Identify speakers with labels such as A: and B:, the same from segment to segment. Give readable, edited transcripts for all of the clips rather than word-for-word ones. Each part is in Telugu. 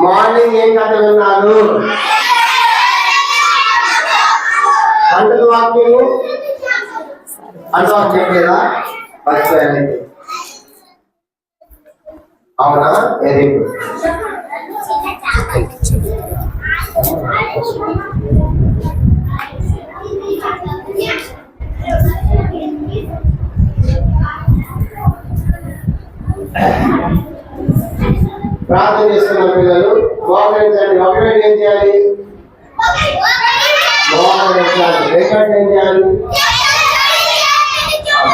A: మార్నింగ్ ఏం కథ విన్నారు? పండుగ వాక్యము అనువాదం లేదా మర్చిపోయానండి. అవునా? Very good. ప్రార్థన చేస్తున్న పిల్లలు మోకరించండి. ఒకటి ఏం చేయాలి? మోకరించాలి. రెండోటి ఏం చేయాలి?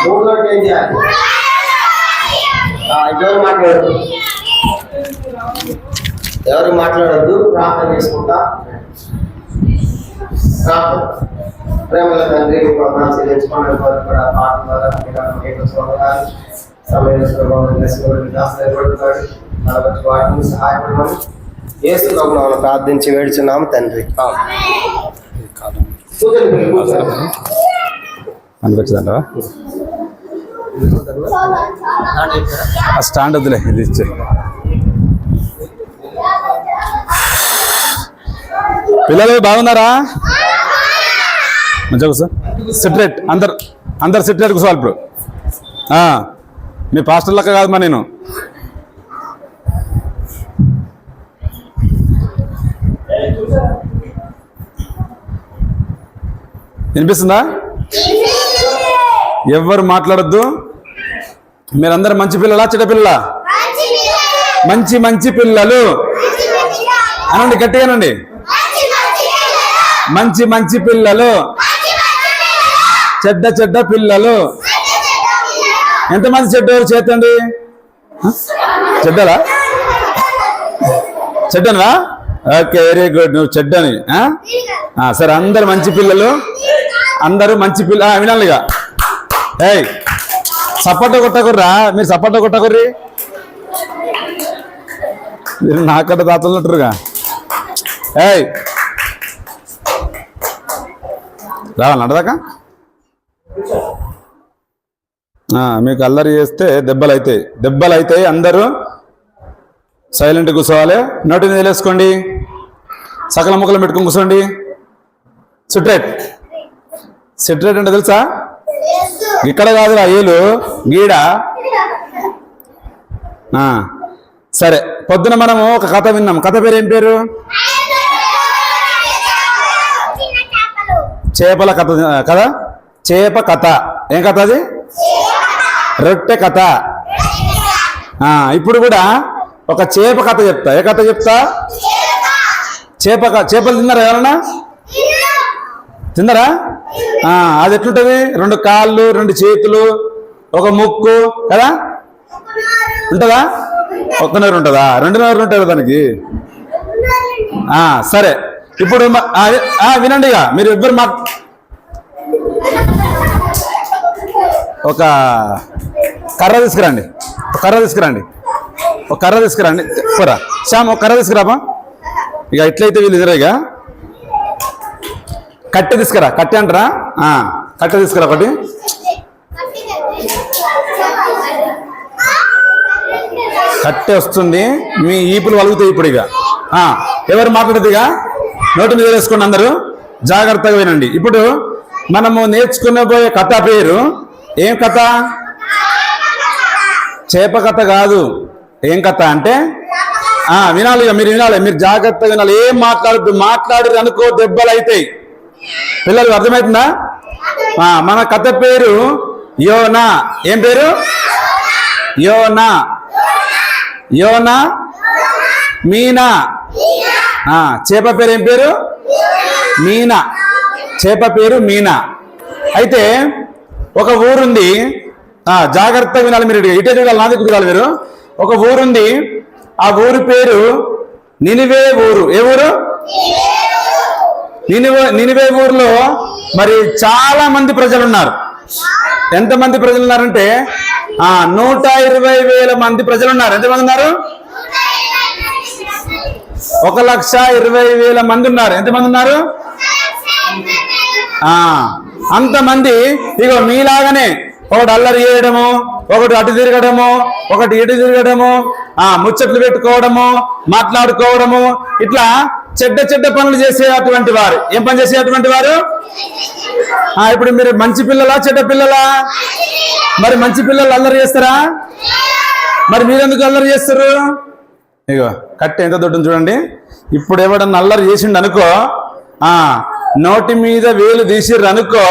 A: మూడోటి ఏం చేయాలి? ఎవరు మాట్లాడద్దు, ఎవరు మాట్లాడద్దు. ప్రార్థన చేసుకుంటా. ప్రార్థన. ప్రేమల తండ్రి చెల్లించుకోవడం కూడా పాట ద్వారా వాటిని సహాయపడమని యేసు నామమున ప్రార్థించి వేడుచున్నాము తండ్రి.
B: అనిపించదండి స్టాండ్ వద్దులే, ఇది ఇచ్చే. పిల్లలు బాగున్నారా? మంచిగా కూర్చో. సిట్రేట్ అందరు సిట్రేట్ కూర్చోవాలి ఇప్పుడు. మీ పాస్టర్ లెక్క కాదు మా నేను. వినిపిస్తుందా? ఎవరు మాట్లాడద్దు. మీరందరూ మంచి పిల్లలా చెడ్డ పిల్లలా? మంచి మంచి పిల్లలు అనండి, గట్టిగానండి. మంచి మంచి పిల్లలు, చెడ్డ చెడ్డ పిల్లలు. ఎంతమంది చెడ్డవారు చేతండి? చెడ్డరా? చెడ్డనా? Okay, very good. నువ్వు చెడ్డని. సరే, అందరు మంచి పిల్లలు, అందరూ మంచి పిల్ల. వినాలిగా. ఏయ్, సపోర్ట్ కొట్టకుర్రా మీరు, సపోర్ట్ కొట్టకుర్రి. మీరు నాకట్ట తాతలుంటారుగా. ఏయ్, రావాలి నడదాకా. మీకు అల్లరి చేస్తే దెబ్బలు అవుతాయి. అందరూ సైలెంట్ కూర్చోవాలి. నోటిని వదిలేసుకోండి. సకల ముక్కలు పెట్టుకుని కూర్చోండి. సిట్రేట్ అంటే తెలుసా? ఇక్కడ కాదురా, ఏలు గీడ. సరే, పొద్దున మనము ఒక కథ విన్నాం. కథ పేరు ఏం పేరు? చేపల కథ కదా. చేప కథ. ఏం కథ అది? రొట్టె కథ. ఇప్పుడు కూడా ఒక చేప కథ చెప్తా. ఏ కథ చెప్తా? చేపలు తిన్నారా? ఎవరన్నా తిన్నారా? అది ఎట్లుంటది? 2 కాళ్ళు, 2 చేతులు, ఒక ముక్కు కదా. ఉంటుందా? ఒక్కనోరు ఉంటుందా? 2 నోరు ఉంటుంది దానికి. సరే, ఇప్పుడు వినండి. ఇక మీరు ఎవ్వరు ఒక కర్ర తీసుకురండి. పోరా శ్యామ్, ఒక కర్ర తీసుకురాబా. ఇక ఎట్లయితే వీళ్ళు ఎదురా. ఇక కట్టె తీసుకురా. కట్టె అంటారా? కట్టె తీసుకురా ఒకటి. కట్టె వస్తుంది, మీ ఈపులు వలుగుతాయి ఇప్పుడు. ఇక ఎవరు మాట్లాడదు. ఇక నోటి మీద వేసుకోండి. అందరూ జాగ్రత్తగా వినండి. ఇప్పుడు మనము నేర్చుకునబోయే కథ పేరు ఏం కథ? చేప కథ కాదు. ఏం కథ అంటే వినాలి. మీరు వినాలి, మీరు జాగ్రత్తగా వినాలి. ఏం మాట్లాడరు అనుకో, దెబ్బలు అవుతాయి. పిల్లలు అర్థమవుతుందా? మన కథ పేరు యోనా. ఏం పేరు? యోనా. మీనా. చేప పేరు ఏం పేరు? మీనా. చేప పేరు మీనా. అయితే ఒక ఊరుంది. జాగ్రత్తగా వినాలి మీరు. ఇటే చూడాలి, నా దగ్గర చూడాలి మీరు. ఒక ఊరుంది. ఆ ఊరు పేరు నినివే ఊరు. ఏ ఊరు? నినివే ఊరులో మరి చాలా మంది ప్రజలు ఉన్నారు. ఎంతమంది ప్రజలు ఉన్నారంటే 120,000 మంది ప్రజలు ఉన్నారు. ఎంతమంది ఉన్నారు? 1,20,000 మంది ఉన్నారు. ఎంతమంది ఉన్నారు? అంతమంది. ఇగో మీలాగానే ఒకడు అల్లరి చేయడము, ఒకటి అటు తిరగడము, ఒకటి ఇటు తిరగడము, ముచ్చట్లు పెట్టుకోవడము, మాట్లాడుకోవడము, ఇట్లా చెడ్డ చెడ్డ పనులు చేసేటువంటి వారు. ఏం పని చేసేటువంటి వారు? ఇప్పుడు మీరు మంచి పిల్లలా చెడ్డ పిల్లలా? మరి మంచి పిల్లలు అల్లరి చేస్తారా? మరి మీరెందుకు అల్లరి చేస్తారు? ఇగో కట్టె ఎంత దొడ్డు చూడండి. ఇప్పుడు ఎవడన్నా అల్లరి చేసిండు అనుకో, నోటి మీద వేలు తీసిర్రు అనుకో,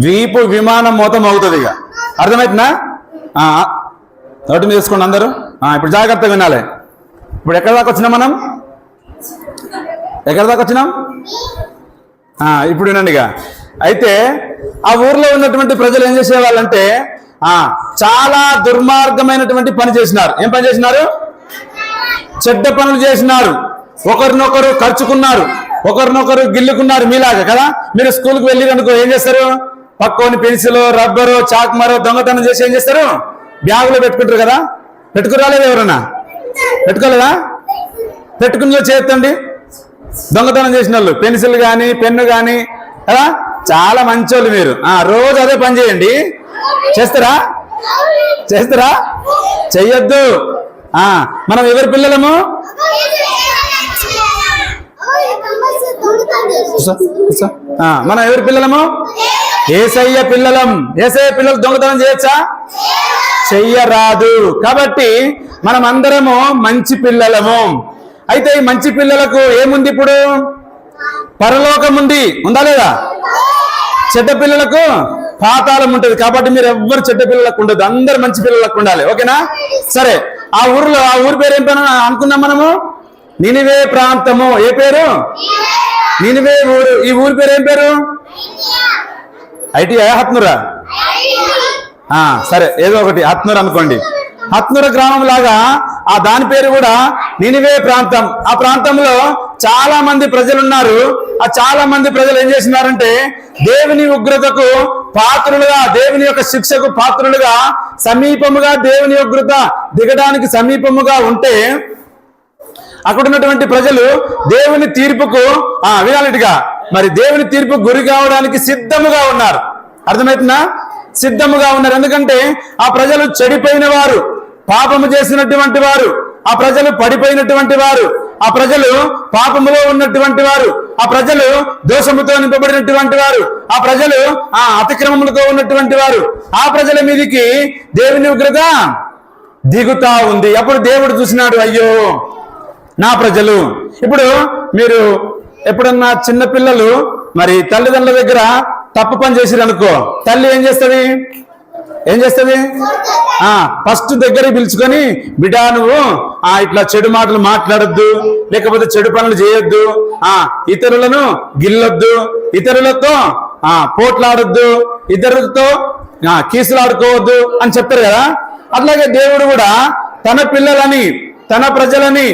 B: వీపు విమానం మొత్తం అవుతుంది. ఇక అర్థమవుతుందా? నోటి మీద తీసుకోండి అందరూ. ఇప్పుడు జాగ్రత్తగా వినాలి. ఇప్పుడు ఎక్కడి దాకా వచ్చినాం మనం? ఎక్కడి దాకా వచ్చినాం? ఇప్పుడు వినండి. ఇక అయితే ఆ ఊర్లో ఉన్నటువంటి ప్రజలు ఏం చేసేవాళ్ళంటే చాలా దుర్మార్గమైనటువంటి పని చేసినారు. ఏం పని చేసినారు? చెడ్డ పనులు చేసినారు. ఒకరినొకరు ఖర్చుకున్నారు, ఒకరినొకరు గిల్లుకున్నారు. మీలాగా కదా, మీరు స్కూల్కి వెళ్ళి అనుకో ఏం చేస్తారు? పక్కోని పెన్సిల్, రబ్బరు, చాక్మరో దొంగతనం చేసి ఏం చేస్తారు? బ్యాగులో పెట్టుకుంటారు కదా. పెట్టుకురాలేదు? ఎవరన్నా పెట్టుకోలేదా? పెట్టుకుని చేస్తండి. దొంగతనం చేసిన వాళ్ళు పెన్సిల్ కానీ పెన్ను కానీ కదా, చాలా మంచోళ్ళు మీరు. రోజు అదే పని చేయండి. చేస్తారా? చేస్తారా? చెయ్యొద్దు. మనం ఎవరి పిల్లలము? మనం ఎవరి పిల్లలము? యేసయ్య పిల్లలం. యేసయ్య పిల్లలు దొంగతనం చేయొచ్చా? చెయ్యరాదు. కాబట్టి మనం అందరము మంచి పిల్లలము. అయితే ఈ మంచి పిల్లలకు ఏముంది? ఇప్పుడు పరలోకం ఉంది, ఉందా లేదా? చెడ్డ పిల్లలకు పాతాళం ఉంటుంది. కాబట్టి మీరు ఎవ్వరు చెడ్డ పిల్లలకు ఉండదు, అందరు మంచి పిల్లలకు ఉండాలి. ఓకేనా? సరే, ఆ ఊరి పేరు ఏం పేరు అనుకున్నాం మనము? నినివే ప్రాంతము. ఏ పేరు? నినివే ఊరు. ఈ ఊరి పేరు ఏం పేరు? ఐటీ హత్నూరా? సరే, ఏదో ఒకటి హత్నూర్ అనుకోండి. హత్నూర గ్రామం లాగా దాని పేరు కూడా నినివే ప్రాంతం. ఆ ప్రాంతంలో చాలా మంది ప్రజలు ఉన్నారు. ఆ చాలా మంది ప్రజలు ఏం చేస్తున్నారంటే దేవుని ఉగ్రతకు పాత్రులుగా, దేవుని యొక్క శిక్షకు పాత్రులుగా, సమీపముగా దేవుని ఉగ్రత దిగడానికి సమీపముగా ఉంటే అక్కడ ఉన్నటువంటి ప్రజలు దేవుని తీర్పుకు వినాలిటిగా మరి దేవుని తీర్పుకు గురి కావడానికి సిద్ధముగా ఉన్నారు. అర్థమవుతుందా? సిద్ధముగా ఉన్నారు. ఎందుకంటే ఆ ప్రజలు చెడిపోయిన వారు, పాపము చేసినటువంటి వారు, ఆ ప్రజలు పడిపోయినటువంటి వారు, ఆ ప్రజలు పాపములో ఉన్నటువంటి వారు, ఆ ప్రజలు దోషముతో నింపబడినటువంటి వారు, ఆ ప్రజలు అతిక్రమములతో ఉన్నటువంటి వారు. ఆ ప్రజల మీదకి దేవుని ఉగ్రత దిగుతా ఉంది. అప్పుడు దేవుడు చూసినాడు, అయ్యో నా ప్రజలు. ఇప్పుడు మీరు ఎప్పుడన్నా చిన్నపిల్లలు మరి తల్లిదండ్రుల దగ్గర తప్పు పని చేసిరు అనుకో, తల్లి ఏం చేస్తుంది? ఫస్ట్ దగ్గరికి పిలుచుకొని, బిడ్డ నువ్వు ఇట్లా చెడు మాటలు మాట్లాడొద్దు, లేకపోతే చెడు పనులు చేయొద్దు, ఇతరులను గిల్లొద్దు, ఇతరులతో పోట్లాడొద్దు, ఇతరులతో కీసులాడుకోవద్దు అని చెప్తారు కదా. అట్లాగే దేవుడు కూడా తన పిల్లలని, తన ప్రజలని,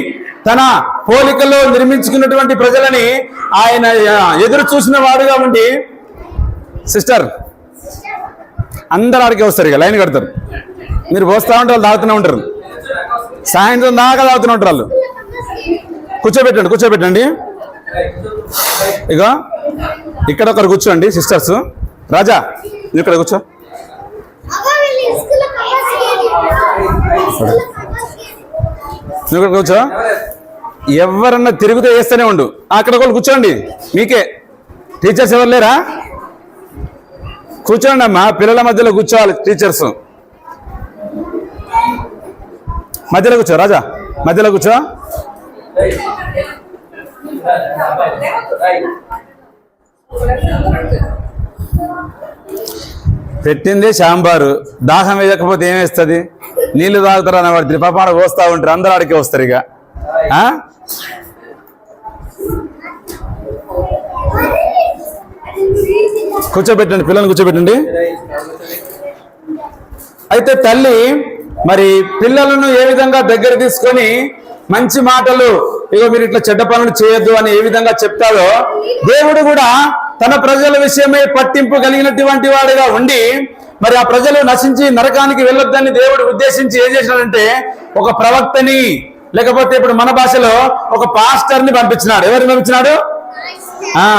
B: తన పోలికలో నిర్మించుకున్నటువంటి ప్రజలని ఆయన ఎదురు చూసిన వాడుగా ఉండి, సిస్టర్ అందరు ఆడికే వస్తారు, ఇక లైన్ కడతారు. మీరు పోస్తా ఉంటే వాళ్ళు తాగుతూనే ఉంటారు, సాయంత్రం దాకా తాగుతూనే ఉంటారు వాళ్ళు. కూర్చోబెట్టండి. ఇక ఇక్కడ ఒకరు కూర్చోండి సిస్టర్స్. రాజా నువ్వు ఇక్కడ కూర్చో. నువ్వు ఇక్కడ కూర్చో. ఎవరన్నా తిరుగుతే వేస్తూనే ఉండు. అక్కడ ఒకళ్ళు కూర్చోండి. మీకే టీచర్స్ ఎవరు లేరా? కూర్చోండి అమ్మా, పిల్లల మధ్యలో కూర్చోవాలి టీచర్స్. మధ్యలో కూర్చో రాజా, మధ్యలో కూర్చో. పెట్టిందే సాంబారు, దాహం వేయకపోతే ఏమేస్తుంది? నీళ్లు తాగుతారు అన్నవాడు పాపాడ పోస్తా ఉంటారు, అందరూ ఆడికే వస్తారు. ఇక కూర్చోబెట్టండి, పిల్లల్ని కూర్చోబెట్టండి. అయితే తల్లి మరి పిల్లలను ఏ విధంగా దగ్గర తీసుకొని మంచి మాటలు, ఇగో మీరు ఇట్లా చెడ్డ పనులు చేయొద్దు అని ఏ విధంగా చెప్తాడో, దేవుడు కూడా తన ప్రజల విషయమై పట్టింపు కలిగినటువంటి వాడిగా ఉండి మరి ఆ ప్రజలు నశించి నరకానికి వెళ్ళొద్దని దేవుడు ఉద్దేశించి ఏం చేసినాడంటే ఒక ప్రవక్తని, లేకపోతే ఇప్పుడు మన భాషలో ఒక పాస్టర్ని పంపించినాడు. ఎవరిని పంపించినాడు?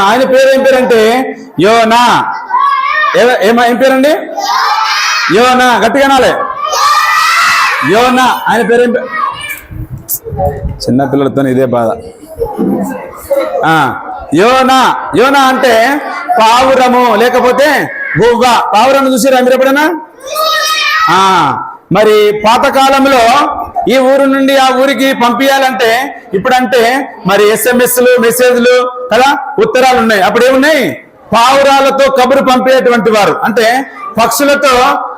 B: ఆయన పేరు ఏం పేరంటే యోనా. ఏం పేరండి? యోనా, గట్టిగా అనాలి. యోనా ఆయన పేరేం? చిన్నపిల్లలతో ఇదే బాధ. యోనా. యోనా అంటే పావురము లేకపోతే గువ్వ. పావురం చూసిరా మీరు ఎప్పుడైనా? మరి పాతకాలంలో ఈ ఊరు నుండి ఆ ఊరికి పంపించాలంటే ఇప్పుడంటే మరి SMS-లు మెసేజ్లు కదా, ఉత్తరాలు ఉన్నాయి. అప్పుడు ఏమున్నాయి? పావురాలతో కబురు పంపేటువంటి వారు, అంటే పక్షులతో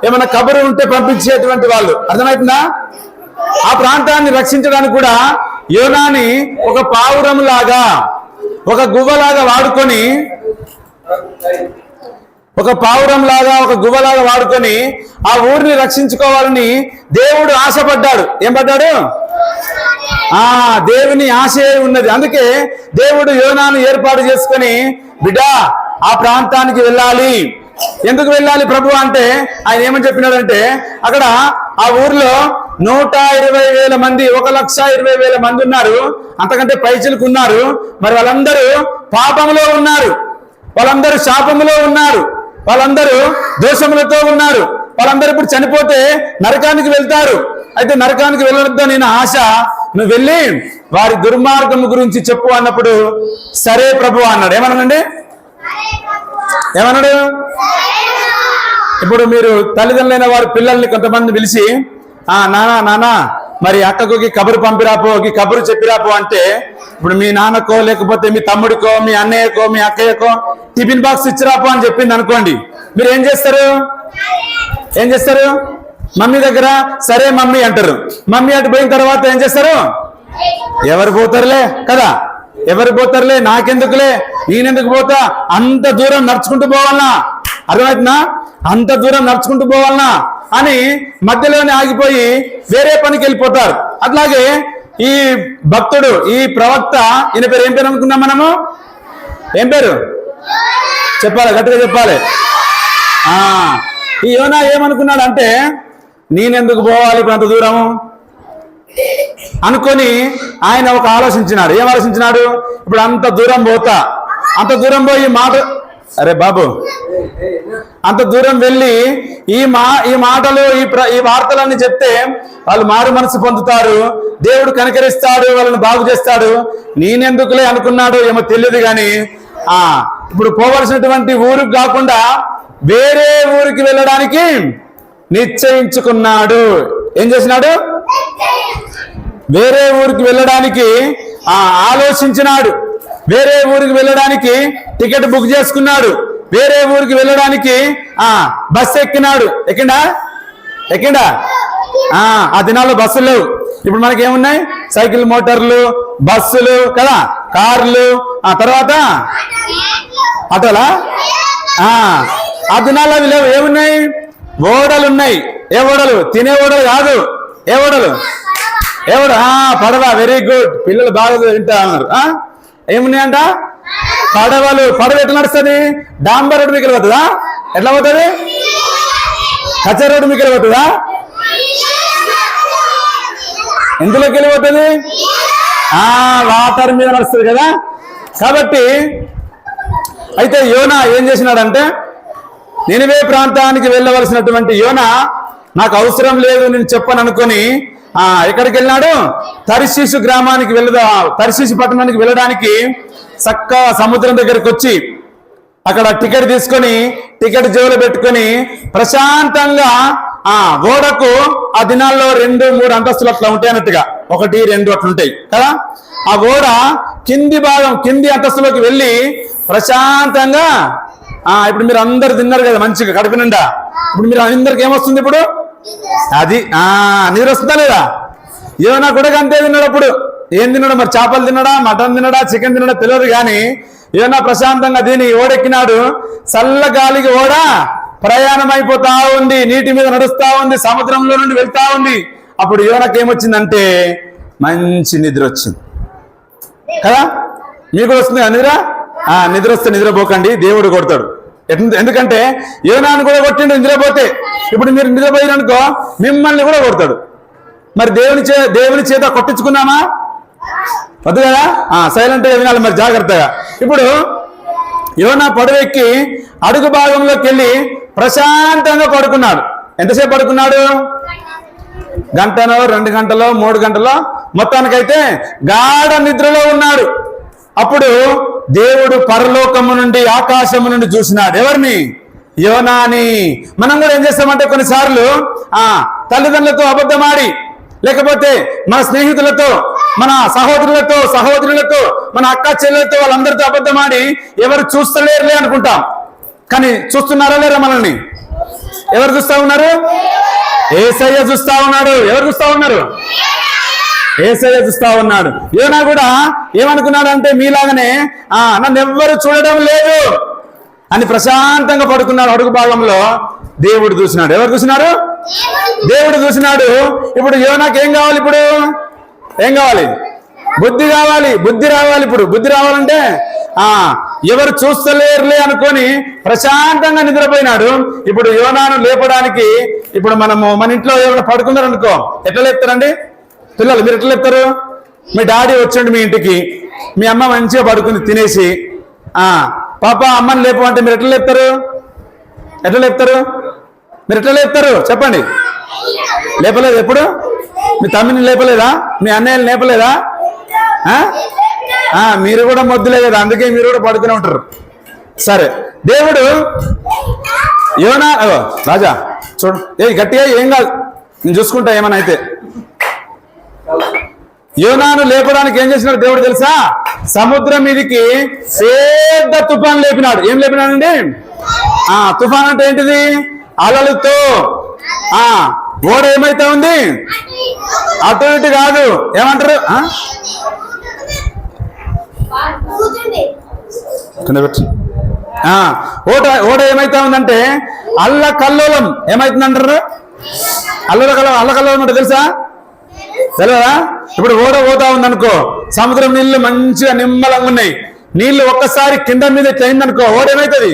B: ఏమైనా కబురు ఉంటే పంపించేటువంటి వాళ్ళు. అర్థమవుతుందా? ఆ ప్రాంతాన్ని రక్షించడానికి కూడా యోనాని ఒక పావురం లాగా, ఒక గువ్వలాగా వాడుకొని, ఒక పావురం లాగా, ఒక గువ్వలాగా వాడుకొని ఆ ఊరిని రక్షించుకోవాలని దేవుడు ఆశపడ్డాడు. ఏం పడ్డాడు? దేవుని ఆశ ఉన్నది. అందుకే దేవుడు యోనాను ఏర్పాటు చేసుకొని, బిడ్డా ఆ ప్రాంతానికి వెళ్ళాలి. ఎందుకు వెళ్ళాలి ప్రభు అంటే ఆయన ఏమని చెప్పినాడంటే, అక్కడ ఆ ఊర్లో 120,000 మంది, 1,20,000 మంది ఉన్నారు. అంతకంటే పైచిలకు ఉన్నారు. మరి వాళ్ళందరూ పాపంలో ఉన్నారు, వాళ్ళందరూ శాపములో ఉన్నారు, వాళ్ళందరూ దోషములతో ఉన్నారు. వాళ్ళందరూ ఇప్పుడు చనిపోతే నరకానికి వెళ్తారు. అయితే నరకానికి వెళ్ళడంతో నేను ఆశ, నువ్వు వెళ్ళి వారి దుర్మార్గం గురించి చెప్పు అన్నప్పుడు సరే ప్రభు అన్నాడు. ఏమన్నాడండి? ఏమన్నాడు? ఇప్పుడు మీరు తల్లిదండ్రులైన వారి పిల్లల్ని కొంతమంది పిలిచి, నానా మరి అక్కకు కబురు పంపిరాపో, కబురు చెప్పిరాపో అంటే, ఇప్పుడు మీ నాన్నకో లేకపోతే మీ తమ్ముడికో మీ అన్నయ్యకో మీ అక్కయ్యకో టిఫిన్ బాక్స్ ఇచ్చిరాపో అని చెప్పింది అనుకోండి, మీరు ఏం చేస్తారు? మమ్మీ దగ్గర సరే మమ్మీ అంటారు. మమ్మీ అటు పోయిన తర్వాత ఏం చేస్తారు? ఎవరు పోతారులే కదా, ఎవరు పోతారులే, నాకెందుకులే, నేనెందుకు పోతా, అంత దూరం నడుచుకుంటూ పోవాలనా? అర్థమవుతుందా? అంత దూరం నడుచుకుంటూ పోవాలనా అని మధ్యలోనే ఆగిపోయి వేరే పనికి వెళ్ళిపోతారు. అట్లాగే ఈ భక్తుడు, ఈ ప్రవక్త, ఈయన పేరు ఏం పేరు అనుకున్నాం మనము? ఏం పేరు చెప్పాలి, గట్టిగా చెప్పాలి. ఈ యోనా ఏమనుకున్నాడు అంటే, నేనెందుకు పోవాలి ఇప్పుడు అంత దూరము అనుకొని ఆయన ఒక ఆలోచించినాడు. ఏం ఆలోచించినాడు? ఇప్పుడు అంత దూరం పోతా, అంత దూరం పోయి మాట, అరే బాబు, అంత దూరం వెళ్ళి ఈ మాటలు ఈ వార్తలన్నీ చెప్తే వాళ్ళు మారు మనసు పొందుతారు, దేవుడు కనికరిస్తాడు, వాళ్ళని బాగు చేస్తాడు. నేనెందుకులే అనుకున్నాడు ఏమో తెలియదు కానీ ఇప్పుడు పోవలసినటువంటి ఊరికి కాకుండా వేరే ఊరికి వెళ్ళడానికి నిశ్చయించుకున్నాడు. ఏం చేసినాడు? వేరే ఊరికి వెళ్ళడానికి ఆలోచించినాడు. వేరే ఊరికి వెళ్ళడానికి టికెట్ బుక్ చేసుకున్నాడు. వేరే ఊరికి వెళ్ళడానికి బస్సు ఎక్కినాడు. ఎక్కిండా? ఆ దినాల్లో బస్సులు లేవు. ఇప్పుడు మనకి ఏమున్నాయి? సైకిల్, మోటార్లు, బస్సులు కదా, కార్లు, తర్వాత ఆటోలా. ఆ దినాల్లో అవి లేవు. ఏమున్నాయి? ఓడలు ఉన్నాయి. ఏ ఓడలు? తినే ఓడలు కాదు. ఏ ఓడలు? పడవ. వెరీ గుడ్, పిల్లలు బాగా వింటా ఉన్నారు. ఏమున్నాయంట? పడవలు. పడవ ఎట్లా నడుస్తుంది? డాంబర్ రోడ్డు మీకు పోతుందా? ఎట్లా పోతుంది? కచ్చా రోడ్డు మీకు పోతుందా? ఎందులోకి వెళ్ళిపోతుంది? వాటర్ మీద నడుస్తుంది కదా. కాబట్టి అయితే యోనా ఏం చేసినాడంటే, నినివే ప్రాంతానికి వెళ్ళవలసినటువంటి యోనా నాకు అవసరం లేదు నేను చెప్పను అనుకొని ఎక్కడికి వెళ్ళినాడు? తర్షీషు గ్రామానికి తర్షీషు పట్టణానికి వెళ్ళడానికి చక్క సముద్రం దగ్గరికి వచ్చి అక్కడ టికెట్ తీసుకొని, టికెట్ జేబులో పెట్టుకొని ప్రశాంతంగా ఓడకు ఆ దినాల్లో 2-3 అంతస్తులు అట్లా ఉంటాయి అన్నట్టుగా, 1-2 అట్లా ఉంటాయి కదా. ఆ ఓడ కింది అంతస్తులోకి వెళ్ళి ప్రశాంతంగా ఇప్పుడు మీరు అందరు తిన్నారు కదా మంచిగా కడుపు నిండా. ఇప్పుడు మీరు అందరికి ఏమొస్తుంది? ఇప్పుడు అది నిద్ర వస్తుందా లేదా? యోనా కూడా అంతే తిన్నాడు. అప్పుడు ఏం తిన్నాడు మరి? చేపలు తిన్నాడా, మటన్ తిన్నాడా, చికెన్ తిన్నాడా తెలియదు కానీ యోనా ప్రశాంతంగా తిని ఓడెక్కినాడు. చల్ల గాలికి ఓడ ప్రయాణం అయిపోతా ఉంది, నీటి మీద నడుస్తా ఉంది, సముద్రంలో నుండి వెళ్తా ఉంది. అప్పుడు యోనాకి ఏమొచ్చిందంటే మంచి నిద్ర వచ్చింది కదా. మీకు వస్తుంది నిద్ర? నిద్ర వస్తే నిద్రపోకండి, దేవుడు కొడతాడు. ఎందుకంటే యోనాను కూడా కొట్టిండు నిద్రపోతే. ఇప్పుడు మీరు నిద్రపోయిననుకో మిమ్మల్ని కూడా కొడతాడు. మరి దేవుని చేత కొట్టించుకున్నామా? వద్దు కదా. సైలెంట్గా వినాలి మరి, జాగ్రత్తగా. ఇప్పుడు యోనా పడవెక్కి అడుగు భాగంలోకి వెళ్ళి ప్రశాంతంగా పడుకున్నాడు. ఎంతసేపు పడుకున్నాడు? గంటనో 2 గంటలో 3 గంటలో, మొత్తానికైతే గాఢ నిద్రలో ఉన్నాడు. అప్పుడు దేవుడు పరలోకము నుండి ఆకాశము నుండి చూసినాడు. ఎవరిని? యోనాని. మనం కూడా ఏం చేస్తామంటే కొన్నిసార్లు తల్లిదండ్రులతో అబద్ధమాడి, లేకపోతే మన స్నేహితులతో, మన సహోదరులతో, మన అక్క చెల్లెలతో, వాళ్ళందరితో అబద్ధమాడి ఎవరు చూస్తలేరులే అనుకుంటాం. కానీ చూస్తున్నారా లేరా మనల్ని? ఎవరు చూస్తా ఉన్నారు? యేసయ్య చూస్తా ఉన్నాడు. ఎవరు చూస్తా ఉన్నారు? యేసయ్య చూస్తా ఉన్నాడు. యోనా కూడా ఏమనుకున్నాడు అంటే, మీలాగనే నన్ను ఎవ్వరు చూడడం లేదు అని ప్రశాంతంగా పడుకున్నాడు. అడుగు భాగంలో దేవుడు చూసినాడు. ఎవరు చూసినారు? దేవుడు చూసినాడు. ఇప్పుడు యోనాకి ఏం కావాలి? ఇప్పుడు ఏం కావాలి? బుద్ధి కావాలి, బుద్ధి రావాలి. ఇప్పుడు బుద్ధి రావాలంటే ఎవరు చూస్తలేరులే అనుకొని ప్రశాంతంగా నిద్రపోయినాడు. ఇప్పుడు యోనాను లేపడానికి, ఇప్పుడు మన ఇంట్లో ఎవరైనా పడుకున్నారు అనుకో, ఎట్లా లేపుతారండి పిల్లలు? మీరు ఎట్లా లేపుతారు? మీ డాడీ వచ్చండి మీ ఇంటికి, మీ అమ్మ మంచిగా పడుకుంది తినేసి, పాప అమ్మని లేపు అంటే మీరు ఎట్లా లేపుతారు? ఎట్లా లేపుతారు? మీరు ఎట్లా లేపుతారు చెప్పండి? లేపలేదు ఎప్పుడు? మీ తమ్మిని లేపలేదా? మీ అన్నయ్యని లేపలేదా? మీరు కూడా మొద్దులే కదా, అందుకే మీరు కూడా పడుకునే ఉంటారు. సరే, దేవుడు యోనా రాజా చూడు, గట్టిగా ఏం కాదు, నేను చూసుకుంటా ఏమన్నా అయితే. యోనాను లేపడానికి ఏం చేసినాడు దేవుడు తెలుసా? సముద్రం మీదకి పెద్ద తుఫాన్ లేపినాడు. ఏం లేపినాడండి? తుఫాన్ అంటే ఏంటిది? అలలతో. ఓడ ఏమైతే ఉంది? అటు ఇటు కాదు, ఏమంటారు? ఓడ ఏమైతే ఉందంటే అల్లకల్లోలం. ఏమైతుందంటారు? అల్లకల్లోలం అంటే తెలుసా? తెలియదా? ఇప్పుడు ఓడ పోతా ఉందనుకో, సముద్రం నీళ్లు మంచిగా నిమ్మలంగా ఉన్నాయి. నీళ్లు ఒక్కసారి కింద మీద అయిందనుకో, ఓడ ఏమైతుంది?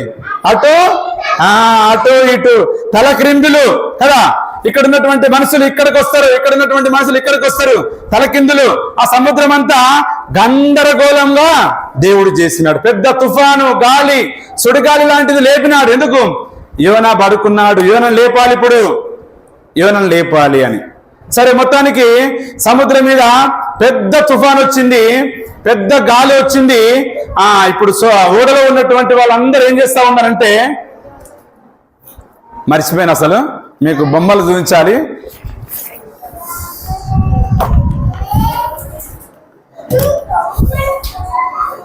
B: అటు ఇటు తల క్రిందులు కదా. ఇక్కడ ఉన్నటువంటి మనుషులు ఇక్కడికి వస్తారు, ఇక్కడ ఉన్నటువంటి మనుషులు ఇక్కడికి వస్తారు, తలకిందులు. ఆ సముద్రం అంతా గందరగోళంగా దేవుడు చేసినాడు. పెద్ద తుఫాను, గాలి, సుడిగాలి లాంటిది లేపినాడు. ఎందుకు? యోనా పడుకున్నాడు, యోనను లేపాలి, ఇప్పుడు యోనను లేపాలి అని. సరే, మొత్తానికి సముద్రం మీద పెద్ద తుఫాన్ వచ్చింది, పెద్ద గాలి వచ్చింది. ఇప్పుడు ఓడలో ఉన్నటువంటి వాళ్ళందరూ ఏం చేస్తా ఉన్నారంటే, మర్చిపోయిన అసలు మీకు బొమ్మలు చూపించాలి.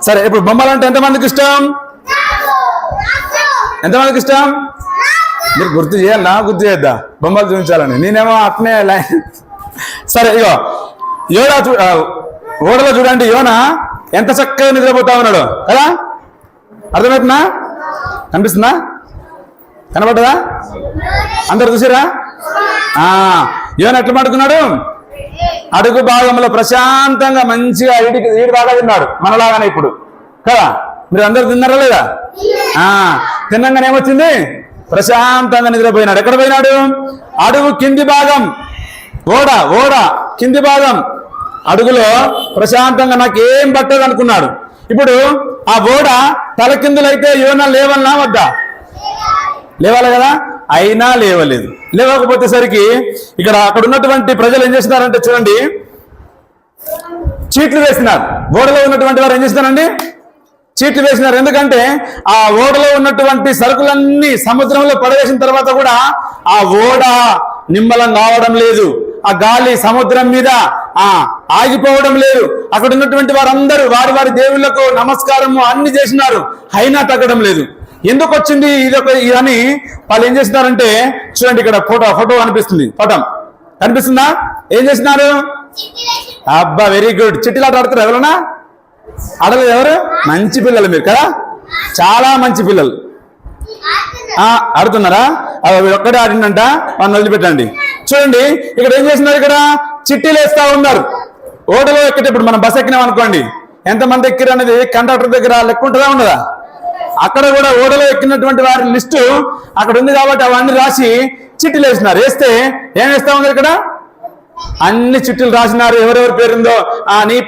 B: సరే, ఇప్పుడు బొమ్మలు అంటే ఎంతమందికి ఇష్టం? ఎంతమందికి ఇష్టం? మీరు గుర్తు చేయాలా? గుర్తు చేయొద్దా? బొమ్మలు చూపించాలని. నేనేమో అట్నే సరే, ఇగో ఓడలో చూడండి, యోనా ఎంత చక్కగా నిద్రపోతా ఉన్నాడు కదా. అర్థమవుతుందా? కనిపిస్తుందా? కనబడ్డదా? అందరు చూసారా? యోనా ఎట్లా పడుకున్నాడు? అడుగు భాగంలో ప్రశాంతంగా మంచిగా ఈడు బాగా తిన్నాడు, మనలాగానే ఇప్పుడు కదా. మీరు అందరు తిన్నారా లేదా? తిన్నాగానే ఏమొచ్చింది? ప్రశాంతంగా నిద్రపోయినాడు. ఎక్కడ పోయినాడు? అడుగు కింది భాగం, ఓడ కింది భాగం అడుగులో ప్రశాంతంగా నాకు ఏం పట్టదు అనుకున్నాడు. ఇప్పుడు ఆ ఓడ తలకిందులైతే యోనా లేవన్నా వద్దా? లేవాలి కదా. అయినా లేవలేదు. లేవకపోతే సరికి అక్కడ ఉన్నటువంటి ప్రజలు ఏం చేస్తున్నారంటే చూడండి, చీట్లు వేసినారు. ఓడలో ఉన్నటువంటి వారు ఏం చేస్తున్నారండి? చీట్లు వేసినారు. ఎందుకంటే ఆ ఓడలో ఉన్నటువంటి సరుకులన్నీ సముద్రంలో పడవేసిన తర్వాత కూడా ఆ ఓడ నిమ్మలం కావడం లేదు. ఆ గాలి సముద్రం మీద ఆగిపోవడం లేదు. అక్కడ ఉన్నటువంటి వారందరూ వారి వారి దేవుళ్లకు నమస్కారము అన్ని చేసినారు, అయినా తగ్గడం లేదు. ఎందుకు వచ్చింది ఇదని వాళ్ళు ఏం చేస్తున్నారంటే చూడండి, ఇక్కడ ఫోటో కనిపిస్తుంది. ఫోటో కనిపిస్తుందా? ఏం చేసినారు? అబ్బా, వెరీ గుడ్. చిట్టిలాట ఆడుతారు ఎవరన్నా? ఆడలేదు ఎవరు? మంచి పిల్లలు మీరు కదా, చాలా మంచి పిల్లలు. ఆడుతున్నారా? ఒక్కడే ఆడిందంట, వాళ్ళని వదిలిపెట్టండి. చూడండి, ఇక్కడ ఏం చేస్తున్నారు? ఇక్కడ చిట్టీలు వేస్తా ఉన్నారు. ఓడలో ఎక్కేటప్పుడు మనం బస్ ఎక్కినాం అనుకోండి, ఎంతమంది ఎక్కిరు అనేది కండక్టర్ దగ్గర లెక్క ఉంటుందా ఉండదా? అక్కడ కూడా ఓడలో ఎక్కినటువంటి వారి లిస్టు అక్కడ ఉంది కాబట్టి అవన్నీ రాసి చిట్టీలు వేసినారు. వేస్తే ఏం వేస్తా ఉన్నారు? ఇక్కడ అన్ని చిట్టీలు రాసినారు. ఎవరెవరి పేరుందో నీ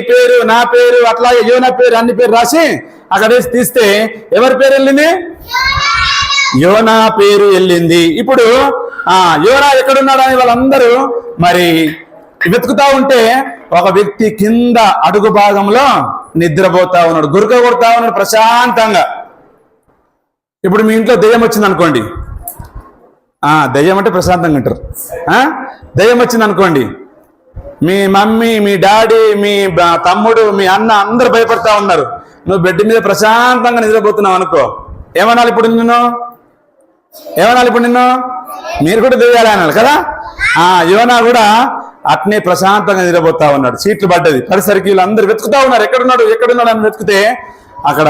B: పేరు నా పేరు అట్లాగే యోనా పేరు అన్ని పేరు రాసి అక్కడ వేసి తీస్తే ఎవరి పేరు వెళ్ళింది? యోనా పేరు వెళ్ళింది. ఇప్పుడు యోనా ఎక్కడున్నాడు అని వాళ్ళందరూ మరి వెతుకుతా ఉంటే ఒక వ్యక్తి కింద అడుగు భాగంలో నిద్రపోతా ఉన్నాడు, గురక కొడతా ఉన్నాడు ప్రశాంతంగా. ఇప్పుడు మీ ఇంట్లో దెయ్యం వచ్చింది అనుకోండి, దెయ్యం అంటే ప్రశాంతంగా అంటారు. దెయ్యం వచ్చింది అనుకోండి, మీ మమ్మీ, మీ డాడీ, మీ తమ్ముడు, మీ అన్న అందరు భయపడతా ఉన్నారు. నువ్వు బెడ్ మీద ప్రశాంతంగా నిద్రపోతున్నావు అనుకో, ఏమనాలి ఇప్పుడు నిన్ను? మీరు కూడా దెయ్యాలి అనాలి కదా. యోనా కూడా అట్నే ప్రశాంతంగా నిద్రపోతా ఉన్నాడు. సీట్లు పడేసరికి వీళ్ళందరూ వెతుకుతా ఉన్నారు, ఎక్కడున్నాడు అని వెతికితే అక్కడ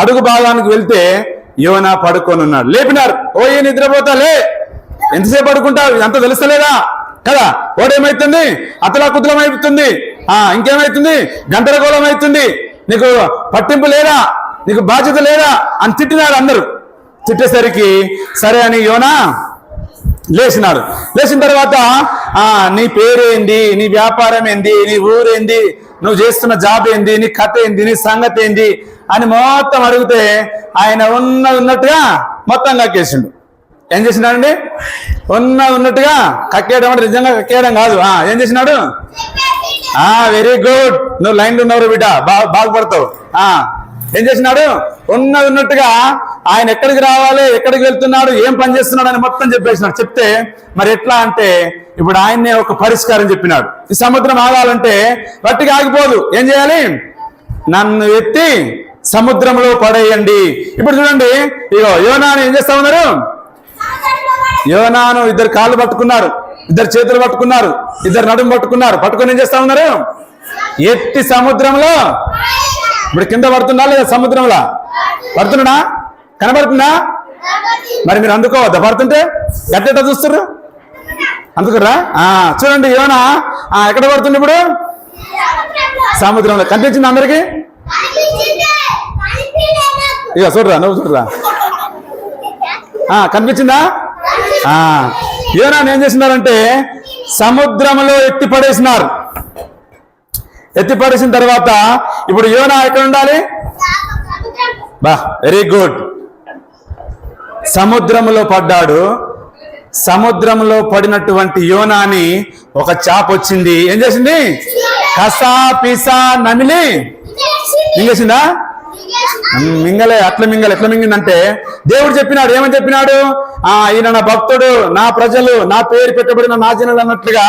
B: అడుగు భాగానికి వెళ్తే యోనా పడుకొని ఉన్నాడు. లేపినారు, ఓ ఏ నిద్రపోతాలే, ఎంతసేపు పడుకుంటావు, అంత తెలుస్తలేదా కదా, ఓడేమైతుంది, అతలాకుతలం అయిపోతుంది, ఇంకేమైతుంది, గందరగోళం అవుతుంది, నీకు పట్టింపు లేదా, నీకు బాధ్యత లేదా అని తిట్టినారు అందరూ. తిట్టేసరికి సరే అని యోనా లేచినాడు. లేచిన తర్వాత నీ పేరేంది, నీ వ్యాపారం ఏంది, నీ ఊరేంది, నువ్వు చేస్తున్న జాబ్ ఏంది, నీ కథ ఏంది, నీ సంగతి ఏంది అని మొత్తం అడిగితే ఆయన ఉన్నట్టుగా మొత్తం కక్కేసిండు. ఏం చేసినాడండి? ఉన్నట్టుగా కక్కేయడం అంటే నిజంగా కక్కేయడం కాదు. ఏం చేసినాడు? వెరీ గుడ్, నువ్వు లైన్లో ఉన్నవారు బిడ్డ, బాగుపడతావు. ఏం చేసినాడు? ఉన్నట్టుగా ఆయన ఎక్కడికి రావాలి, ఎక్కడికి వెళ్తున్నాడు, ఏం పని చేస్తున్నాడు అని మొత్తం చెప్పేసినాడు. చెప్తే మరి ఎట్లా అంటే ఇప్పుడు ఆయన్నే ఒక పరిష్కారం చెప్పినాడు. ఈ సముద్రం ఆగాలంటే వట్టిగా ఆగిపోదు, ఏం చేయాలి? నన్ను ఎత్తి సముద్రంలో పడేయండి. ఇప్పుడు చూడండి, ఇగో యోనాను ఏం చేస్తా ఉన్నారు? యోనాను ఇద్దరు కాళ్ళు పట్టుకున్నారు, ఇద్దరు చేతులు పట్టుకున్నారు, ఇద్దరు నడుము పట్టుకున్నారు. పట్టుకొని ఏం చేస్తా ఉన్నారు? ఎత్తి సముద్రంలో. ఇప్పుడు కింద పడుతున్నా లేదా సముద్రంలో పడుతున్నాడా? కనబడుతుందా? మరి మీరు అందుకోవద్దా? పడుతుంటే ఎట్ట చూస్తుర్రు, అందుకురా. చూడండి, యోనా ఎక్కడ పడుతుంది ఇప్పుడు? సముద్రంలో. కనిపించింది అందరికి? ఇక చూడరా, నువ్వు చూడరా, కనిపించిందా? యోనా ఏం చేసినారంటే సముద్రంలో ఎత్తి పడేసినారు. ఎత్తి పడేసిన తర్వాత ఇప్పుడు యోనా ఎక్కడ ఉండాలి? వెరీ గుడ్, సముద్రంలో పడ్డాడు. సముద్రంలో పడినటువంటి యోనాని ఒక చాప వచ్చింది. ఏం చేసింది? కసా పిసా నమిలి మింగేసిందా? మింగలే. ఎట్లా మింగిందంటే దేవుడు చెప్పినాడు. ఏమని చెప్పినాడు? ఈయన నా భక్తుడు, నా ప్రజలు, నా పేరు పెట్టబడిన నా జనులు అన్నట్లుగా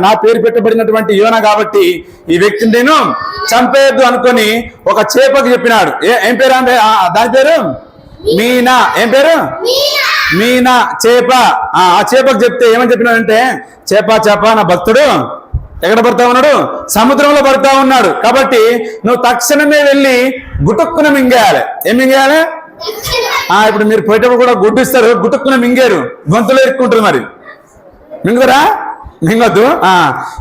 B: నా పేరు పెట్టబడినటువంటి యోనా కాబట్టి ఈ వ్యక్తిని నేను చంపేయద్దు అనుకొని ఒక చేపకు చెప్పినాడు. ఏం పేరు అంటే దాని పేరు మీనా. ఏం పేరు? మీనా, చేప. ఆ చేపకు చెప్తే ఏమని చెప్పినాడంటే, చేప నా భక్తుడు ఎక్కడ పడతా ఉన్నాడు? సముద్రంలో పడతా ఉన్నాడు. కాబట్టి నువ్వు తక్షణమే వెళ్ళి గుటుక్కున మింగేయాలి. ఏం మింగేయాలి? ఇప్పుడు మీరు పోయేటప్పుడు కూడా గుడ్డు ఇస్తారు, గుటుక్కున మింగారు, గొంతులో ఎక్కుంటుంది. మరి మింగుదరా? మింగొద్దు.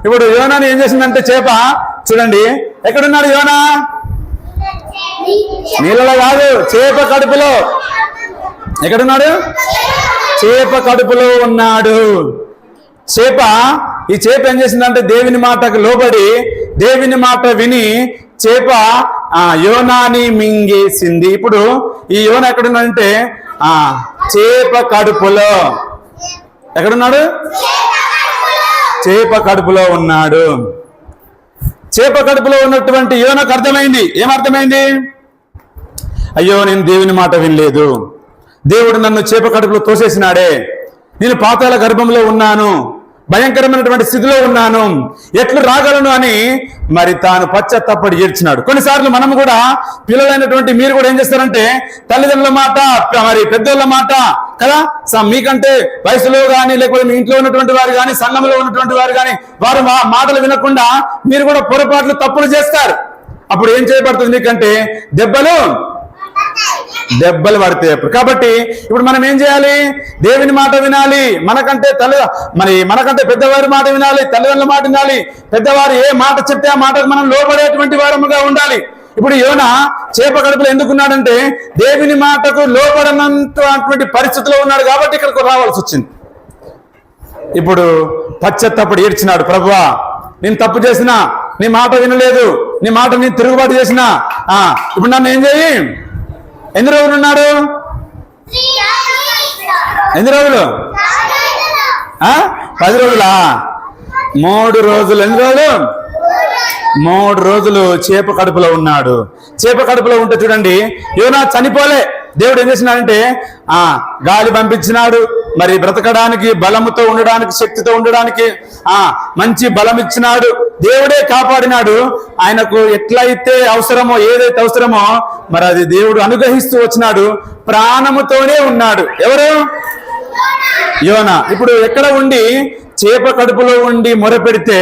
B: ఇప్పుడు యోనాని ఏం చేసిందంటే చేప, చూడండి ఎక్కడున్నాడు యోనా? నీళ్ళలో కాదు, చేప కడుపులో. ఎక్కడున్నాడు? చేప కడుపులో ఉన్నాడు. ఈ చేప ఏం చేసిందంటే దేవుని మాటకు లోబడి, దేవుని మాట విని చేప యోనాని మింగేసింది. ఇప్పుడు ఈ యోన ఎక్కడున్నాడంటే చేప కడుపులో. ఎక్కడున్నాడు? చేప కడుపులో ఉన్నాడు. చేప కడుపులో ఉన్నటువంటి యోనకు అర్థమైంది. ఏమర్థమైంది? అయ్యో, నేను దేవుని మాట వినలేదు, దేవుడు నన్ను చేప కడుపులో తోసేసినాడే, నేను పాతాళ గర్భంలో ఉన్నాను, భయంకరమైనటువంటి స్థితిలో ఉన్నాను, ఎట్లు రాగలను అని మరి తాను పశ్చాత్తాపడి ఏడ్చినాడు. కొన్నిసార్లు మనం కూడా, పిల్లలైనటువంటి మీరు కూడా ఏం చేస్తారంటే తల్లిదండ్రుల మాట, మరి పెద్దోళ్ళ మాట కదా, మీకంటే వయసులో కానీ లేకపోతే మీ ఇంట్లో ఉన్నటువంటి వారు కానీ సంఘంలో ఉన్నటువంటి వారు కానీ వారు మాటలు వినకుండా మీరు కూడా పొరపాట్లు తప్పులు చేస్తారు. అప్పుడు ఏం చేయబడుతుంది? మీకంటే దెబ్బలు పడతాయి అప్పుడు. కాబట్టి ఇప్పుడు మనం ఏం చేయాలి? దేవుని మాట వినాలి. మనకంటే పెద్దవారి మాట వినాలి, తల్లిదండ్రుల మాట వినాలి. పెద్దవారు ఏ మాట చెప్తే ఆ మాటకు మనం లోబడేటువంటి వారముగా ఉండాలి. ఇప్పుడు యోనా చేప కడుపులో ఎందుకున్నాడంటే దేవుని మాటకు లోబడనంతటువంటి పరిస్థితిలో ఉన్నాడు కాబట్టి ఇక్కడికి రావాల్సి వచ్చింది. ఇప్పుడు పశ్చాత్తాపడి ఏడ్చినాడు, ప్రభువా నేను తప్పు చేసినా, నీ మాట వినలేదు, నీ మాట నేను తిరుగుబాటు చేసినా, ఇప్పుడు నన్ను ఏం చేయి? ఎన్ని రోజులు ఉన్నాడు? ఎన్ని రోజులు? 10 రోజులా? 3 రోజులు. ఎన్ని రోజులు? 3 రోజులు చేప కడుపులో ఉన్నాడు. చేప కడుపులో ఉంటే చూడండి, యోనా చనిపోలే. దేవుడు ఏం చేసినాడంటే గాలి పంపించినాడు, మరి బ్రతకడానికి, బలముతో ఉండడానికి, శక్తితో ఉండడానికి మంచి బలం ఇచ్చినాడు. దేవుడే కాపాడినాడు. ఆయనకు ఎట్లయితే అవసరమో, ఏదైతే అవసరమో మరి అది దేవుడు అనుగ్రహిస్తూ వచ్చినాడు. ప్రాణముతోనే ఉన్నాడు. ఎవరు? యోనా. ఇప్పుడు ఎక్కడ ఉండి? చేప కడుపులో ఉండి మొర పెడితే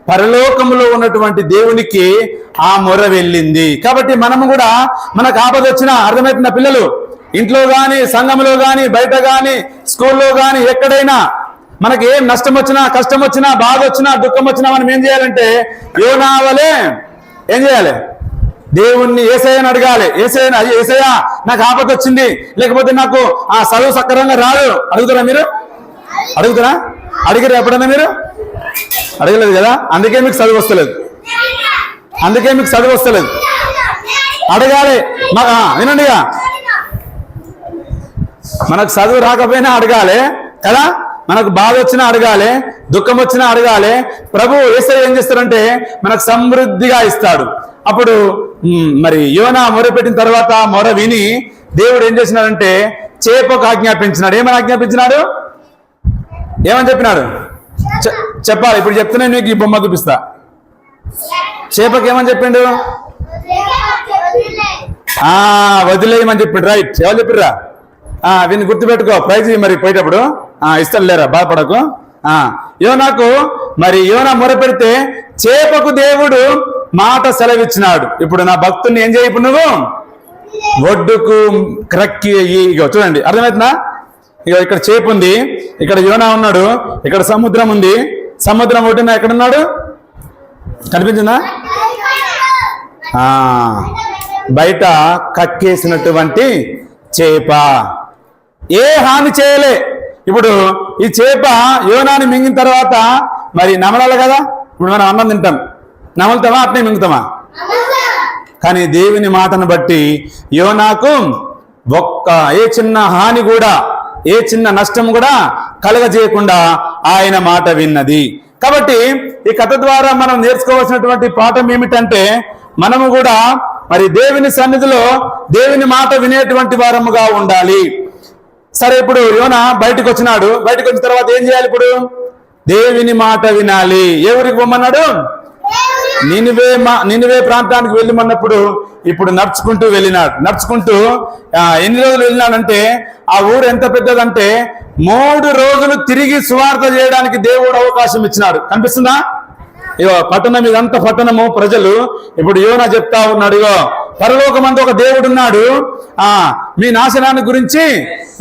B: పరలోకములో ఉన్నటువంటి దేవునికి ఆ మొర వెళ్ళింది. కాబట్టి మనము కూడా మనకు ఆపద వచ్చినా, అర్థమవుతున్న పిల్లలు, ఇంట్లో గాని, సంఘంలో గాని, బయట గాని, స్కూల్లో గాని, ఎక్కడైనా మనకి ఏం నష్టం వచ్చినా, కష్టం వచ్చినా, బాధ వచ్చినా, దుఃఖం వచ్చినా మనం ఏం చేయాలంటే యోనా వలె ఏం చేయాలి? దేవుణ్ణి, యేసయ్యని అడగాలి. యేసయ్య నాకు ఆపద వచ్చింది, లేకపోతే నాకు చదువు సక్రమంగా రాదు. అడుగుతారా మీరు? అడుగుతారా? అడిగారు ఎప్పుడన్నా మీరు? అడగలేదు కదా, అందుకే మీకు చదువు వస్తలేదు. అడగాలి. వినండిగా, మనకు చదువు రాకపోయినా అడగాలి కదా, మనకు బాధ వచ్చినా అడగాలి, దుఃఖం వచ్చినా అడగాలి. ప్రభు యేసయ్య ఏం చేస్తారంటే మనకు సమృద్ధిగా ఇస్తాడు. అప్పుడు మరి యోనా మొరపెట్టిన తర్వాత మొర విని దేవుడు ఏం చేసినాడంటే చేపకు ఆజ్ఞాపించినాడు. ఏమని ఆజ్ఞాపించినాడు? ఏమని చెప్పినాడు? చెప్పాలి. ఇప్పుడు చెప్తున్నా, నీకు ఈ బొమ్మ చూపిస్తా. చేపకి ఏమని చెప్పిండు? వదిలేయమని చెప్పిండు. రైట్. ఎవరు చెప్పిర్రా? వీన్ని గుర్తుపెట్టుకో, ప్రైజ్ మరి పోయేటప్పుడు ఇస్తాడు, లేరా, బాధపడకు. యోనాకు మరి యోనా మొరపెడితే చేపకు దేవుడు మాట సెలవిచ్చినాడు. ఇప్పుడు నా భక్తుని ఏం చేయ? ఇప్పుడు నువ్వు ఒడ్డుకు క్రక్కి. ఇగో చూడండి, అర్థమవుతుందా? ఇక ఇక్కడ చేప ఉంది, ఇక్కడ యోనా ఉన్నాడు, ఇక్కడ సముద్రం ఉంది. సముద్రం ఒడ్డున ఎక్కడున్నాడు? కనిపించిందా? బయట కక్కేసినటువంటి చేప ఏ హాని చేయలే. ఇప్పుడు ఈ చేప యోనాని మింగిన తర్వాత మరి నమలాలి కదా. ఇప్పుడు మనం అన్నం తింటాం, నమలుతామా? అట్నే మింగుతామా? కానీ దేవుని మాటను బట్టి యోనాకు ఏ చిన్న హాని కూడా, ఏ చిన్న నష్టం కూడా కలగజేయకుండా ఆయన మాట విన్నది. కాబట్టి ఈ కథ ద్వారా మనం నేర్చుకోవాల్సినటువంటి పాఠం ఏమిటంటే, మనము కూడా మరి దేవుని సన్నిధిలో దేవుని మాట వినేటువంటి వారముగా ఉండాలి. సరే, ఇప్పుడు యోనా బయటకు వచ్చినాడు. బయటకు వచ్చిన తర్వాత ఏం చేయాలి? ఇప్పుడు దేవుని మాట వినాలి. ఏ ఊరికి పొమ్మన్నాడు? నినివే ప్రాంతానికి వెళ్ళమన్నప్పుడు ఇప్పుడు నడుచుకుంటూ వెళ్ళినాడు. నడుచుకుంటూ ఎన్ని రోజులు వెళ్ళినాడంటే, ఆ ఊరు ఎంత పెద్దదంటే 3 రోజులు తిరిగి సువార్త చేయడానికి దేవుడు అవకాశం ఇచ్చినాడు. కనిపిస్తుందా? ఇగో పట్టణం, ఇదంతా పట్టణము, ప్రజలు. ఇప్పుడు యోనా చెప్తా ఉన్నాడు, ఇగో పరలోకమందు ఒక దేవుడు ఉన్నాడు, మీ నాశనాన్ని గురించి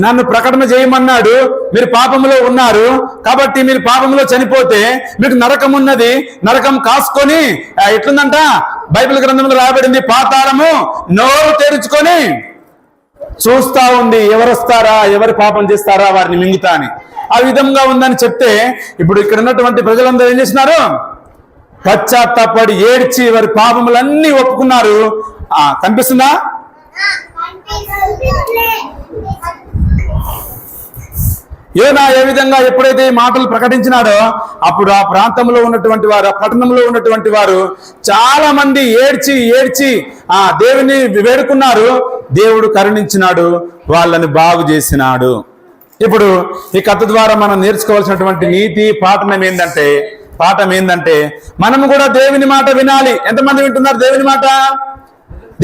B: నన్ను ప్రకటన చేయమన్నాడు. మీరు పాపంలో ఉన్నారు కాబట్టి మీరు పాపంలో చనిపోతే మీకు నరకం ఉన్నది, నరకం కాసుకొని ఎట్లుందంట బైబిల్ గ్రంథంలో రాయబడింది, పాతాళము నోరు తెరుచుకొని చూస్తా ఉంది, ఎవరు వస్తారా, ఎవరు పాపం చేస్తారా వారిని మింగుతా అని. ఆ విధంగా ఉందని చెప్తే ఇప్పుడు ఇక్కడ ఉన్నటువంటి ప్రజలందరూ ఏం చేసినారు? పశ్చాత్తాపడి ఏడ్చి వారి పాపములన్నీ ఒప్పుకున్నారు. కనిపిస్తుందా? యోనా ఏ విధంగా ఎప్పుడైతే ఈ మాటలు ప్రకటించినాడో అప్పుడు ఆ ప్రాంతంలో ఉన్నటువంటి వారు, ఆ పట్టణంలో ఉన్నటువంటి వారు చాలా మంది ఏడ్చి దేవుని వేడుకున్నారు. దేవుడు కరుణించినాడు, వాళ్ళని బాగు చేసినాడు. ఇప్పుడు ఈ కథ ద్వారా మనం నేర్చుకోవాల్సినటువంటి నీతి పాఠం ఏంటంటే మనము కూడా దేవుని మాట వినాలి. ఎంతమంది వింటున్నారు దేవుని మాట?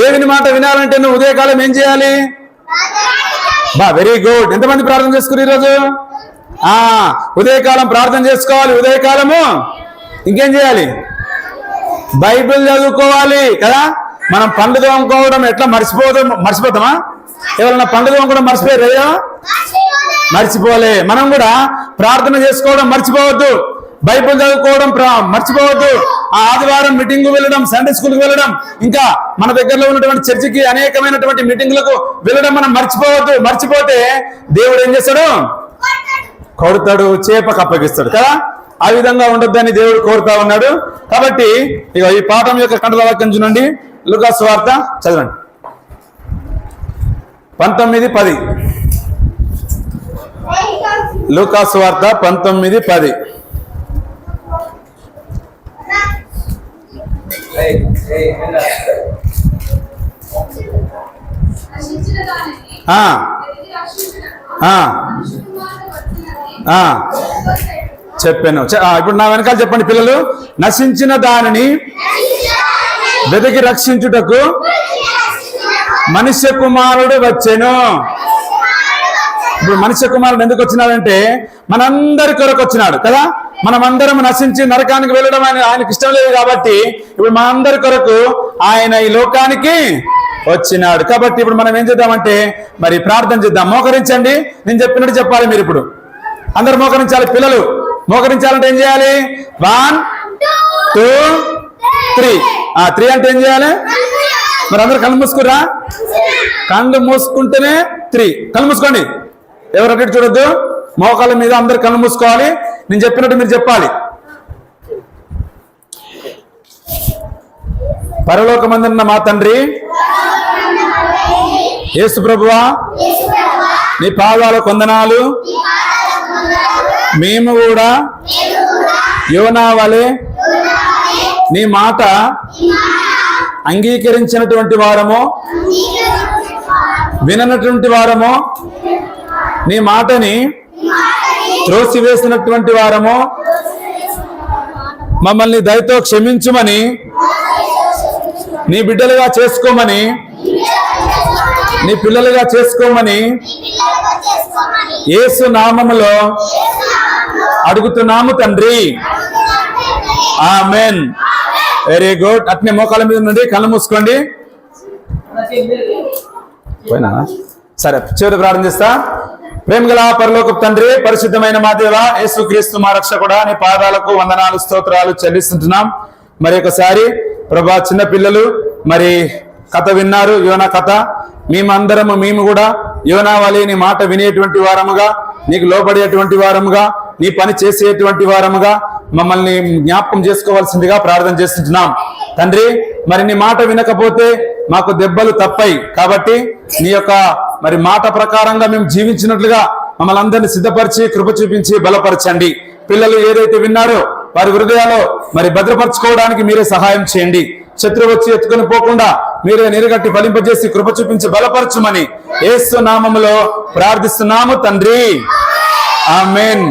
B: దేవుని మాట వినాలంటే నువ్వు ఉదయకాలం ఏం చేయాలి? Very good. ఎంతమంది ప్రార్థన చేసుకుని ఈరోజు? ఉదయకాలం ప్రార్థన చేసుకోవాలి. ఉదయకాలము ఇంకేం చేయాలి? బైబిల్ చదువుకోవాలి కదా. మనం పండు తోముకోవడం ఎట్లా మర్చిపోతామా? ఎవరన్నా పండు తోముకోవడం మర్చిపోయారయ్యా? మర్చిపోలే. మనం కూడా ప్రార్థన చేసుకోవడం మర్చిపోవద్దు, బైబిల్ చదువుకోవడం మర్చిపోవద్దు. ఆదివారం మీటింగ్ వెళ్ళడం, సండే స్కూల్కి వెళ్ళడం, ఇంకా మన దగ్గరలో ఉన్నటువంటి చర్చికి అనేకమైనటువంటి మీటింగ్లకు వెళ్ళడం మనం మర్చిపోవద్దు. మర్చిపోతే దేవుడు ఏం చేస్తాడు? కొడతాడు, చేపకు అప్పగిస్తాడు కదా. ఆ విధంగా ఉండొద్దని దేవుడు కోరుతా ఉన్నాడు. కాబట్టి ఇక ఈ పాఠం యొక్క కంటల వాక్యం చూడండి. లూకా సువార్త చదవండి 19:10. లూకాసు వార్త 19:10. ఆ, ఆ, ఆ, చెప్పాను. ఇప్పుడు నా వెనకాల చెప్పండి పిల్లలు. నశించిన దానిని వెతికి రక్షించుటకు మనుష్య కుమారుడు వచ్చెను. ఇప్పుడు మనుష్య కుమారుడు ఎందుకు వచ్చినాడంటే మనందరి కొరకు వచ్చినాడు కదా. మనమందరం నశించి నరకానికి వెళ్ళడం ఆయనకి ఇష్టం లేదు కాబట్టి ఇప్పుడు మనందరి కొరకు ఆయన ఈ లోకానికి వచ్చినాడు. కాబట్టి ఇప్పుడు మనం ఏం చేద్దామంటే మరి ప్రార్థన చేద్దాం. మోకరించండి, నేను చెప్పినట్టు చెప్పాలి. మీరు ఇప్పుడు అందరు మోకరించాలి. పిల్లలు మోకరించాలంటే ఏం చేయాలి? 1 2 3. 3 అంటే ఏం చేయాలి? మరి అందరు కళ్ళు మూసుకురా. కళ్ళు మూసుకుంటేనే 3. కళ్ళు మూసుకోండి, ఎవరు అటు చూడొద్దు. మోకాళ్ళ మీద అందరు కళ్ళు మూసుకోవాలి. నేను చెప్పినట్టు మీరు చెప్పాలి. పరలోకమందున్న మా తండ్రి యేసు ప్రభువా, నీ పాదాల వందనాలు. మేము కూడా యోనా వలె నీ మాట అంగీకరించినటువంటి వారము, విననటువంటి వారము, నీ మాటని త్రోసివేసినటువంటి వారము, మమ్మల్ని దయతో క్షమించుమని, నీ బిడ్డలుగా చేసుకోమని, నీ పిల్లలుగా చేసుకోమని యేసు నామములో అడుగుతున్నాము తండ్రి. ఆమెన్. Very good. అట్నే మోకాళ్ళ మీద నుండి కళ్ళు మూసుకోండి. పోయినా సరే, చివరి ప్రార్థన చేస్తా. ప్రేమగల పరలోకపు తండ్రి, పరిశుద్ధమైన మా దేవ యేసుక్రీస్తు మా రక్షకుడా, నీ పాదాలకు వందనాలు స్తోత్రాలు చెల్లిస్తుంటున్నాం. మరి ఒకసారి ప్రభా, చిన్న పిల్లలు మరి కథ విన్నారు, యోనా కథ. మేము కూడా యోనా వలె నీ మాట వినేటువంటి వారముగా, నీకు లోబడేటువంటి వారముగా, నీ పని చేసేటువంటి వారముగా మమ్మల్ని జ్ఞాపకం చేసుకోవాల్సిందిగా ప్రార్థన చేస్తున్నాం తండ్రి. మరి నీ మాట వినకపోతే మాకు దెబ్బలు తప్పాయి కాబట్టి నీ యొక్క మరి మాట ప్రకారంగా మేము జీవించినట్లుగా మమ్మల్ని అందరినీ సిద్ధపరిచి కృప చూపించి బలపరచండి. పిల్లలు ఏదైతే విన్నారో వారి హృదయాల్లో మరి భద్రపరచుకోవడానికి మీరే సహాయం చేయండి. శత్రువు వచ్చి ఎత్తుకొని పోకుండా మీరే నిరగట్టి ఫలింపజేసి కృప చూపించి బలపరచుమని యేసు నామములో ప్రార్థిస్తున్నాము తండ్రి. ఆమేన్.